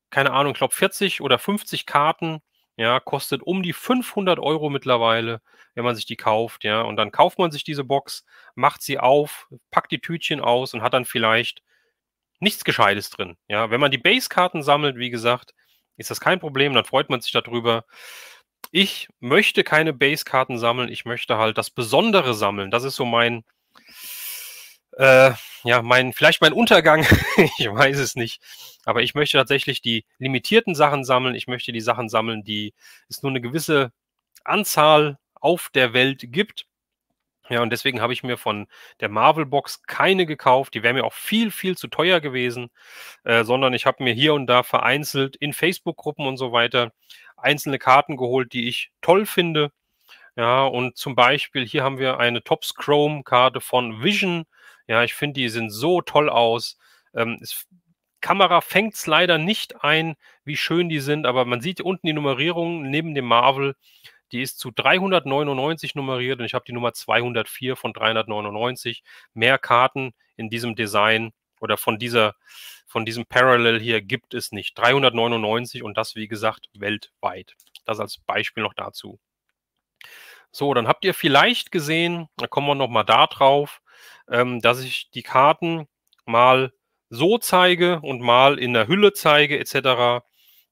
[SPEAKER 1] keine Ahnung, ich glaube 40 oder 50 Karten, ja, kostet um die 500 € mittlerweile, wenn man sich die kauft, ja. Und dann kauft man sich diese Box, macht sie auf, packt die Tütchen aus und hat dann vielleicht nichts Gescheites drin, ja. Wenn man die Base-Karten sammelt, wie gesagt, ist das kein Problem, dann freut man sich darüber. Ich möchte keine Base-Karten sammeln, ich möchte halt das Besondere sammeln. Das ist so ja, vielleicht mein Untergang, ich weiß es nicht. Aber ich möchte tatsächlich die limitierten Sachen sammeln. Ich möchte die Sachen sammeln, die es nur eine gewisse Anzahl auf der Welt gibt. Ja, und deswegen habe ich mir von der Marvel-Box keine gekauft. Die wäre mir auch viel, viel zu teuer gewesen, sondern ich habe mir hier und da vereinzelt in Facebook-Gruppen und so weiter einzelne Karten geholt, die ich toll finde. Ja, und zum Beispiel hier haben wir eine Topps Chrome-Karte von Vision. Ja, ich finde, die sehen so toll aus. Kamera fängt es leider nicht ein, wie schön die sind, aber man sieht unten die Nummerierung neben dem Marvel. Die ist zu 399 nummeriert und ich habe die Nummer 204 von 399. Mehr Karten in diesem Design oder von diesem Parallel hier gibt es nicht. 399 und das, wie gesagt, weltweit. Das als Beispiel noch dazu. So, dann habt ihr vielleicht gesehen, da kommen wir noch mal da drauf, dass ich die Karten mal so zeige und mal in der Hülle zeige et cetera.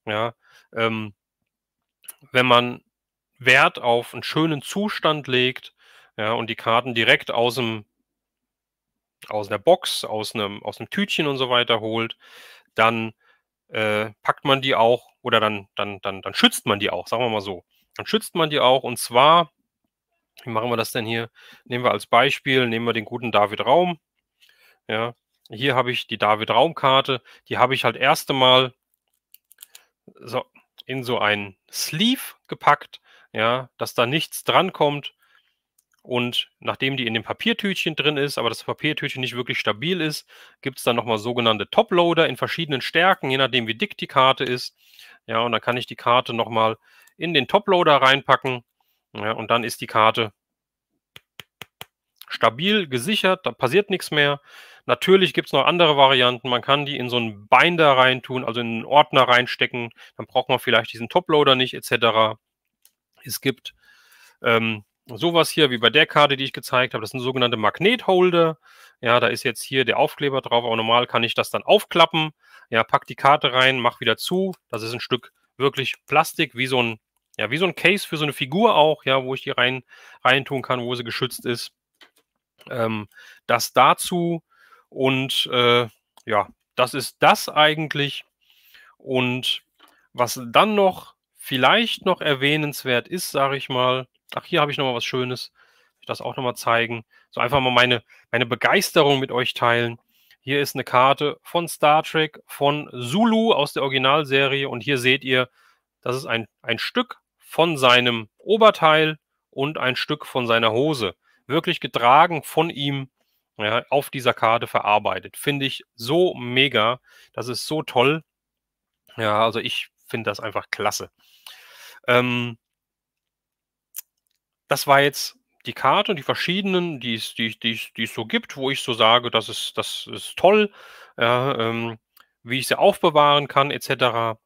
[SPEAKER 1] Ja, ähm, wenn man Wert auf einen schönen Zustand legt, ja, und die Karten direkt aus der Box, aus 'nem Tütchen und so weiter holt, dann, packt man die auch oder dann schützt man die auch, sagen wir mal so. Dann schützt man die auch und zwar, wie machen wir das denn hier? Nehmen wir als Beispiel nehmen wir den guten David Raum, ja. Hier habe ich die David Raum-Karte, die habe ich halt erste Mal so in so ein Sleeve gepackt, ja, dass da nichts drankommt. Und nachdem die in dem Papiertütchen drin ist, aber das Papiertütchen nicht wirklich stabil ist, gibt es dann nochmal sogenannte Toploader in verschiedenen Stärken, je nachdem wie dick die Karte ist. Ja, und dann kann ich die Karte nochmal in den Toploader reinpacken. Ja, und dann ist die Karte stabil gesichert, da passiert nichts mehr. Natürlich gibt es noch andere Varianten. Man kann die in so einen Binder reintun, also in einen Ordner reinstecken. Dann braucht man vielleicht diesen Toploader nicht, etc. Es gibt sowas hier wie bei der Karte, die ich gezeigt habe. Das sind sogenannte Magnetholder. Ja, da ist jetzt hier der Aufkleber drauf, aber normal kann ich das dann aufklappen. Ja, pack die Karte rein, mach wieder zu. Das ist ein Stück wirklich Plastik, wie so ein Case für so eine Figur auch, ja, wo ich die reintun kann, wo sie geschützt ist. Das dazu und ja, das ist das eigentlich. Und was dann noch vielleicht noch erwähnenswert ist, sage ich mal, ach, hier habe ich noch mal was Schönes. Ich das auch noch mal zeigen. So einfach mal meine Begeisterung mit euch teilen. Hier ist eine Karte von Star Trek, von Sulu aus der Originalserie und hier seht ihr, das ist ein Stück von seinem Oberteil und ein Stück von seiner Hose. Wirklich getragen von ihm, ja, auf dieser Karte verarbeitet. Finde ich so mega. Das ist so toll. Ja, also ich finde das einfach klasse. Ähm, Das war jetzt die Karte und die verschiedenen, die es so gibt, wo ich so sage, das ist toll, ja, wie ich sie aufbewahren kann et cetera.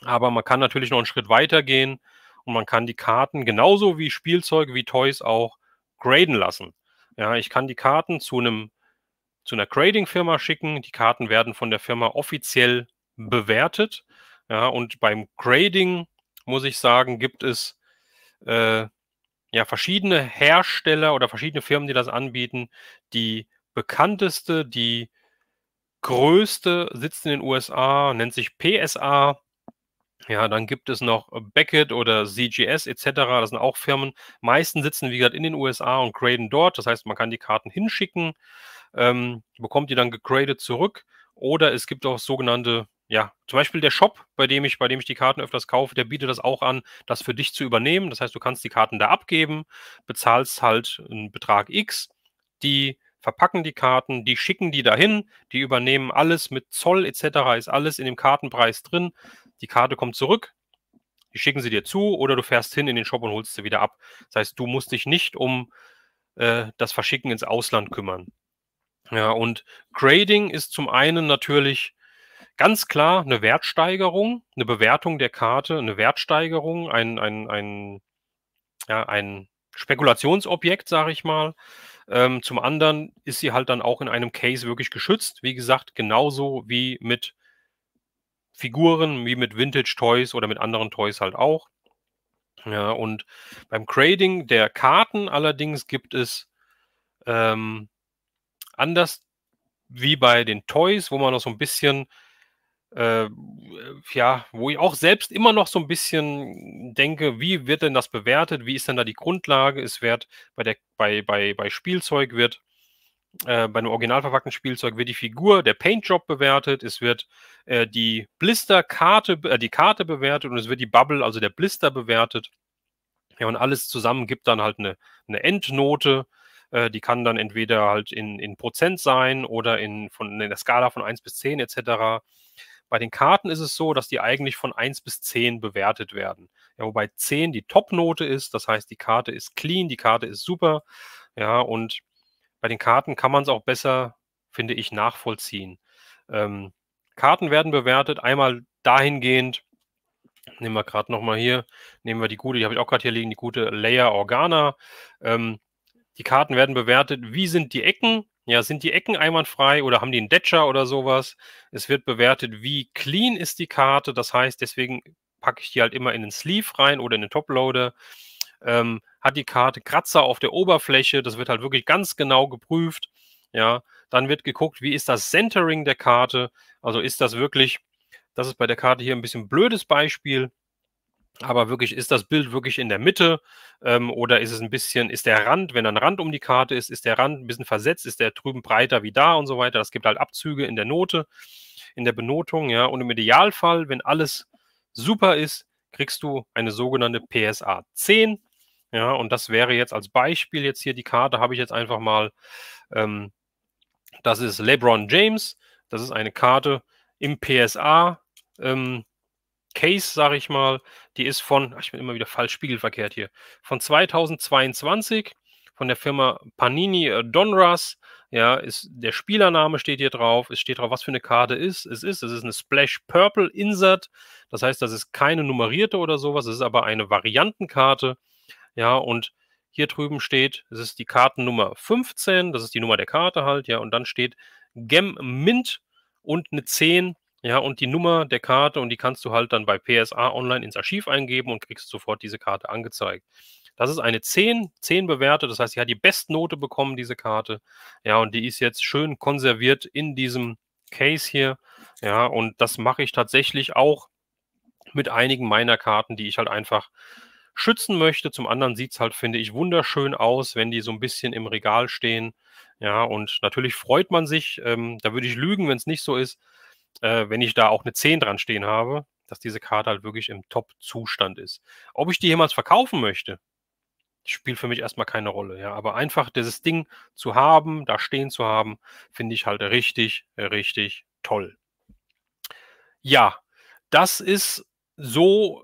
[SPEAKER 1] Aber man kann natürlich noch einen Schritt weiter gehen und man kann die Karten genauso wie Spielzeuge, wie Toys auch graden lassen. Ja, ich kann die Karten zu einer Grading-Firma schicken. Die Karten werden von der Firma offiziell bewertet. Ja, und beim Grading muss ich sagen, gibt es ja, verschiedene Hersteller oder verschiedene Firmen, die das anbieten. Die bekannteste, die größte sitzt in den USA, nennt sich PSA. Ja, dann gibt es noch Beckett oder CGS et cetera. Das sind auch Firmen. Meisten sitzen, wie gesagt, in den USA und graden dort. Das heißt, man kann die Karten hinschicken, bekommt die dann gegradet zurück. Oder es gibt auch sogenannte, ja, zum Beispiel der Shop, bei dem ich die Karten öfters kaufe, der bietet das auch an, das für dich zu übernehmen. Das heißt, du kannst die Karten da abgeben, bezahlst halt einen Betrag X, die verpacken die Karten, die schicken die dahin, die übernehmen alles mit Zoll et cetera, ist alles in dem Kartenpreis drin. Die Karte kommt zurück, die schicken sie dir zu oder du fährst hin in den Shop und holst sie wieder ab. Das heißt, du musst dich nicht um das Verschicken ins Ausland kümmern. Ja, und Grading ist zum einen natürlich ganz klar eine Wertsteigerung, eine Bewertung der Karte, eine Wertsteigerung, ein Spekulationsobjekt, sage ich mal. Zum anderen ist sie halt dann auch in einem Case wirklich geschützt. Wie gesagt, genauso wie mit Figuren, wie mit Vintage Toys oder mit anderen Toys halt auch. Ja, und beim Grading der Karten allerdings gibt es anders wie bei den Toys, wo man noch so ein bisschen, ja, wo ich auch selbst immer noch so ein bisschen denke, wie wird denn das bewertet? Wie ist denn da die Grundlage? Es wird bei Spielzeug wird bei einem original verpackten Spielzeug wird die Figur, der Paintjob bewertet, es wird die Blisterkarte, die Karte bewertet und es wird die Bubble, also der Blister bewertet. Ja, und alles zusammen gibt dann halt eine Endnote. Die kann dann entweder halt in Prozent sein oder in der Skala von 1 bis 10 et cetera. Bei den Karten ist es so, dass die eigentlich von 1 bis 10 bewertet werden. Ja, wobei 10 die Top-Note ist, das heißt, die Karte ist clean, die Karte ist super. Ja, und bei den Karten kann man es auch besser, finde ich, nachvollziehen. Karten werden bewertet, einmal dahingehend, nehmen wir gerade nochmal hier, nehmen wir die gute, die habe ich auch gerade hier liegen, die gute Leia Organa. Die Karten werden bewertet, wie sind die Ecken? Ja, sind die Ecken einwandfrei oder haben die einen Detscher oder sowas? Es wird bewertet, wie clean ist die Karte. Das heißt, deswegen packe ich die halt immer in den Sleeve rein oder in den Toploader. Hat die Karte Kratzer auf der Oberfläche? Das wird halt wirklich ganz genau geprüft. Ja, dann wird geguckt, wie ist das Centering der Karte? Also ist das wirklich, das ist bei der Karte hier ein bisschen ein blödes Beispiel. Aber wirklich, ist das Bild wirklich in der Mitte oder ist es ein bisschen, ist der Rand, wenn ein Rand um die Karte ist der Rand ein bisschen versetzt, ist der drüben breiter wie da und so weiter. Das gibt halt Abzüge in der Note, in der Benotung, ja. Und im Idealfall, wenn alles super ist, kriegst du eine sogenannte PSA 10. Ja, und das wäre jetzt als Beispiel jetzt hier die Karte, habe ich jetzt einfach mal, das ist LeBron James. Das ist eine Karte im PSA. Case, sage ich mal, die ist ich bin immer wieder falsch spiegelverkehrt hier, von 2022 von der Firma Panini Donruss. Ja, der Spielername steht hier drauf. Es steht drauf, was für eine Karte es ist eine Splash Purple Insert. Das heißt, das ist keine nummerierte oder sowas. Es ist aber eine Variantenkarte. Ja, und hier drüben steht, es ist die Kartennummer 15. Das ist die Nummer der Karte halt. Ja, und dann steht Gem Mint und eine 10. Ja, und die Nummer der Karte und die kannst du halt dann bei PSA online ins Archiv eingeben und kriegst sofort diese Karte angezeigt. Das ist eine 10 bewertet, das heißt, sie hat die Bestnote bekommen, diese Karte. Ja, und die ist jetzt schön konserviert in diesem Case hier. Ja, und das mache ich tatsächlich auch mit einigen meiner Karten, die ich halt einfach schützen möchte. Zum anderen sieht es halt, finde ich, wunderschön aus, wenn die so ein bisschen im Regal stehen. Ja, und natürlich freut man sich, da würde ich lügen, wenn es nicht so ist, wenn ich da auch eine 10 dran stehen habe, dass diese Karte halt wirklich im Top-Zustand ist. Ob ich die jemals verkaufen möchte, spielt für mich erstmal keine Rolle. Ja, aber einfach dieses Ding zu haben, da stehen zu haben, finde ich halt richtig, richtig toll. Ja, das ist so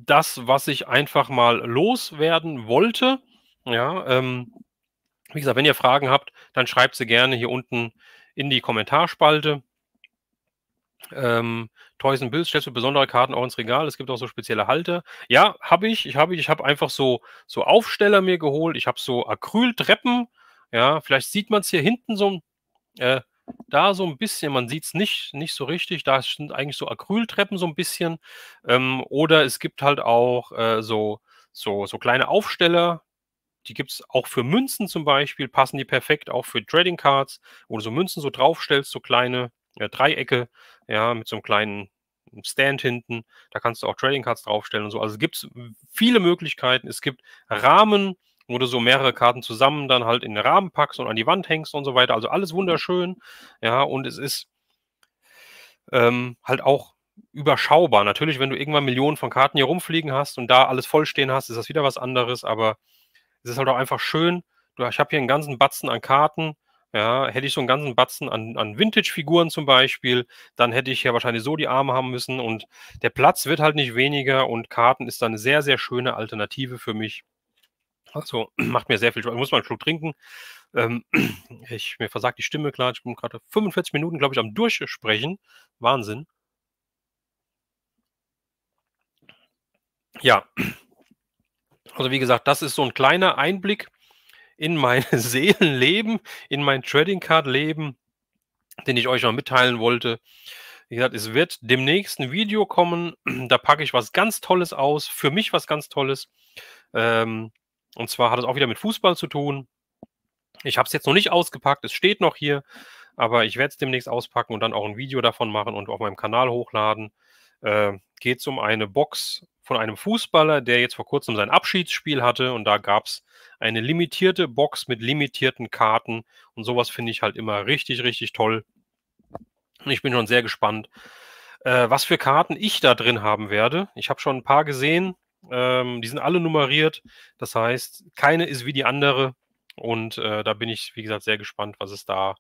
[SPEAKER 1] das, was ich einfach mal loswerden wollte. Ja, wie gesagt, wenn ihr Fragen habt, dann schreibt sie gerne hier unten in die Kommentarspalte. Toys and Bills, stellst du besondere Karten auch ins Regal? Es gibt auch so spezielle Halter. Ja, habe ich. Ich habe einfach so Aufsteller mir geholt. Ich habe so Acryltreppen. Ja, vielleicht sieht man es hier hinten so, da so ein bisschen. Man sieht es nicht so richtig. Da sind eigentlich so Acryltreppen so ein bisschen. Oder es gibt halt auch so kleine Aufsteller. Die gibt es auch für Münzen zum Beispiel, passen die perfekt auch für Trading Cards, wo du so Münzen so draufstellst, so kleine Dreiecke, ja, mit so einem kleinen Stand hinten. Da kannst du auch Trading Cards draufstellen und so. Also gibt es viele Möglichkeiten. Es gibt Rahmen, wo du so mehrere Karten zusammen dann halt in den Rahmen packst und an die Wand hängst und so weiter. Also alles wunderschön. Ja, und es ist halt auch überschaubar. Natürlich, wenn du irgendwann Millionen von Karten hier rumfliegen hast und da alles vollstehen hast, ist das wieder was anderes, aber es ist halt auch einfach schön. Ich habe hier einen ganzen Batzen an Karten. Ja, hätte ich so einen ganzen Batzen an Vintage-Figuren zum Beispiel, dann hätte ich ja wahrscheinlich so die Arme haben müssen und der Platz wird halt nicht weniger und Karten ist dann eine sehr, sehr schöne Alternative für mich. Also macht mir sehr viel Spaß. Ich muss mal einen Schluck trinken. Ähm, mir versagt die Stimme, klar. Ich bin gerade 45 Minuten, glaube ich, am Durchsprechen. Wahnsinn. Ja, also wie gesagt, das ist so ein kleiner Einblick in mein Seelenleben, in mein Trading Card Leben, den ich euch noch mitteilen wollte. Wie gesagt, es wird demnächst ein Video kommen, da packe ich was ganz Tolles aus, für mich was ganz Tolles. Ähm, und zwar hat es auch wieder mit Fußball zu tun. Ich habe es jetzt noch nicht ausgepackt, es steht noch hier, aber ich werde es demnächst auspacken und dann auch ein Video davon machen und auf meinem Kanal hochladen. Geht es um eine Box von einem Fußballer, der jetzt vor kurzem sein Abschiedsspiel hatte und da gab es eine limitierte Box mit limitierten Karten und sowas finde ich halt immer richtig, richtig toll. Und ich bin schon sehr gespannt, was für Karten ich da drin haben werde. Ich habe schon ein paar gesehen, die sind alle nummeriert. Das heißt, keine ist wie die andere. Und da bin ich, wie gesagt, sehr gespannt, was es da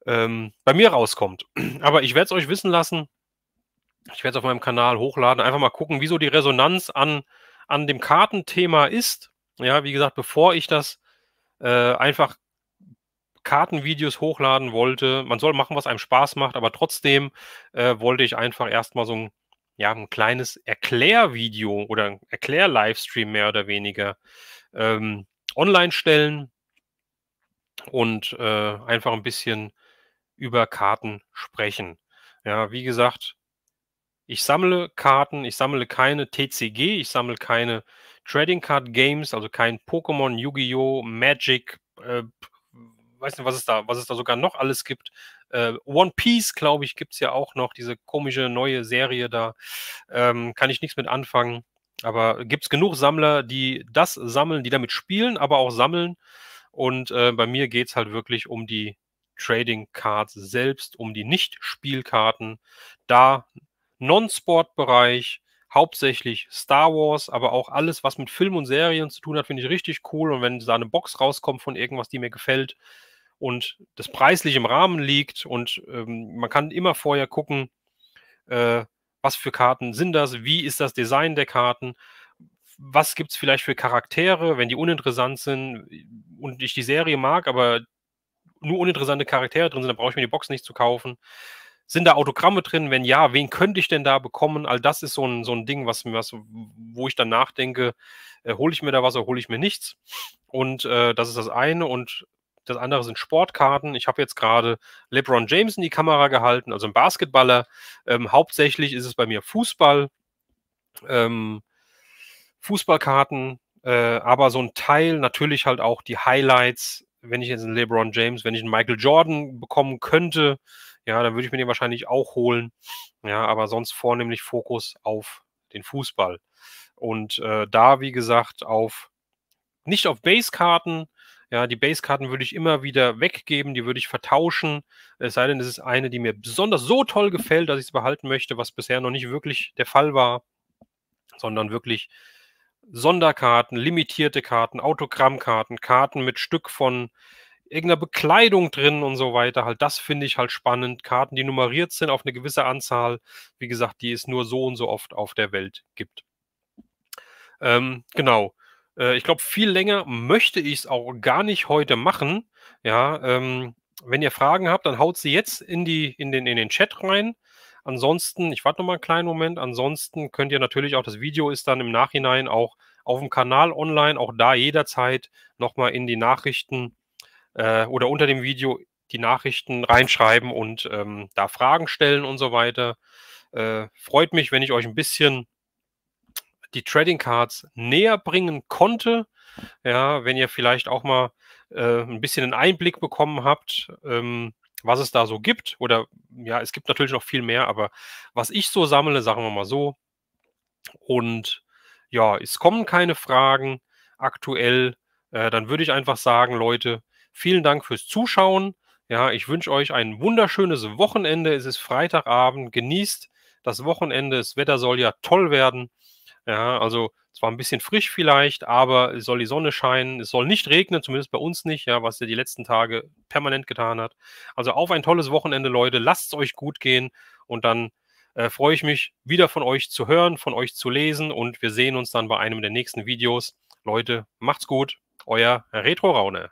[SPEAKER 1] bei mir rauskommt. Aber ich werde es euch wissen lassen. Ich werde es auf meinem Kanal hochladen. Einfach mal gucken, wieso die Resonanz an dem Kartenthema ist. Ja, wie gesagt, bevor ich das einfach Kartenvideos hochladen wollte. Man soll machen, was einem Spaß macht, aber trotzdem wollte ich einfach erstmal so ein kleines Erklärvideo oder ein Erklär-Livestream mehr oder weniger online stellen und einfach ein bisschen über Karten sprechen. Ja, wie gesagt, ich sammle Karten, ich sammle keine TCG, ich sammle keine Trading Card Games, also kein Pokémon, Yu-Gi-Oh!, Magic, weiß nicht, was es da sogar noch alles gibt. One Piece, glaube ich, gibt es ja auch noch, diese komische neue Serie da. Kann ich nichts mit anfangen. Aber gibt es genug Sammler, die das sammeln, die damit spielen, aber auch sammeln. Und bei mir geht es halt wirklich um die Trading Cards selbst, um die Nicht-Spielkarten. Da Non-Sport-Bereich, hauptsächlich Star Wars, aber auch alles, was mit Film und Serien zu tun hat, finde ich richtig cool. Und wenn da eine Box rauskommt von irgendwas, die mir gefällt und das preislich im Rahmen liegt und man kann immer vorher gucken, äh, was für Karten sind das, wie ist das Design der Karten, was gibt es vielleicht für Charaktere, wenn die uninteressant sind und ich die Serie mag, aber nur uninteressante Charaktere drin sind, dann brauche ich mir die Box nicht zu kaufen. Sind da Autogramme drin? Wenn ja, wen könnte ich denn da bekommen? All das ist so ein Ding, wo ich dann nachdenke, hole ich mir da was oder hole ich mir nichts? Und das ist das eine. Und das andere sind Sportkarten. Ich habe jetzt gerade LeBron James in die Kamera gehalten, also ein Basketballer. Hauptsächlich ist es bei mir Fußball. Ähm, Fußballkarten, aber so ein Teil natürlich halt auch die Highlights. Wenn ich jetzt einen LeBron James, wenn ich einen Michael Jordan bekommen könnte, ja, dann würde ich mir den wahrscheinlich auch holen. Ja, aber sonst vornehmlich Fokus auf den Fußball. Und da, wie gesagt, nicht auf Basekarten. Ja, die Basekarten würde ich immer wieder weggeben, die würde ich vertauschen. Es sei denn, es ist eine, die mir besonders so toll gefällt, dass ich sie behalten möchte, was bisher noch nicht wirklich der Fall war, sondern wirklich Sonderkarten, limitierte Karten, Autogrammkarten, Karten mit Stück von irgendeiner Bekleidung drin und so weiter. Halt, das finde ich halt spannend. Karten, die nummeriert sind auf eine gewisse Anzahl, wie gesagt, die es nur so und so oft auf der Welt gibt. Genau. Ich glaube, viel länger möchte ich es auch gar nicht heute machen. Ja, wenn ihr Fragen habt, dann haut sie jetzt in den Chat rein. Ansonsten, ich warte noch mal einen kleinen Moment. Ansonsten könnt ihr natürlich auch, das Video ist dann im Nachhinein auch auf dem Kanal online, auch da jederzeit noch mal in die Nachrichten oder unter dem Video die Nachrichten reinschreiben und da Fragen stellen und so weiter. Freut mich, wenn ich euch ein bisschen die Trading Cards näher bringen konnte. Ja, wenn ihr vielleicht auch mal 'n bisschen 'n Einblick bekommen habt, was es da so gibt oder ja, es gibt natürlich noch viel mehr, aber was ich so sammle, sagen wir mal so. Und ja, es kommen keine Fragen aktuell. Dann würde ich einfach sagen, Leute, vielen Dank fürs Zuschauen. Ja, ich wünsche euch ein wunderschönes Wochenende. Es ist Freitagabend. Genießt das Wochenende. Das Wetter soll ja toll werden. Ja, also zwar ein bisschen frisch vielleicht, aber es soll die Sonne scheinen. Es soll nicht regnen, zumindest bei uns nicht, ja, was ja die letzten Tage permanent getan hat. Also auf ein tolles Wochenende, Leute. Lasst es euch gut gehen und dann freue ich mich, wieder von euch zu hören, von euch zu lesen und wir sehen uns dann bei einem der nächsten Videos. Leute, macht's gut, euer Retro Raune.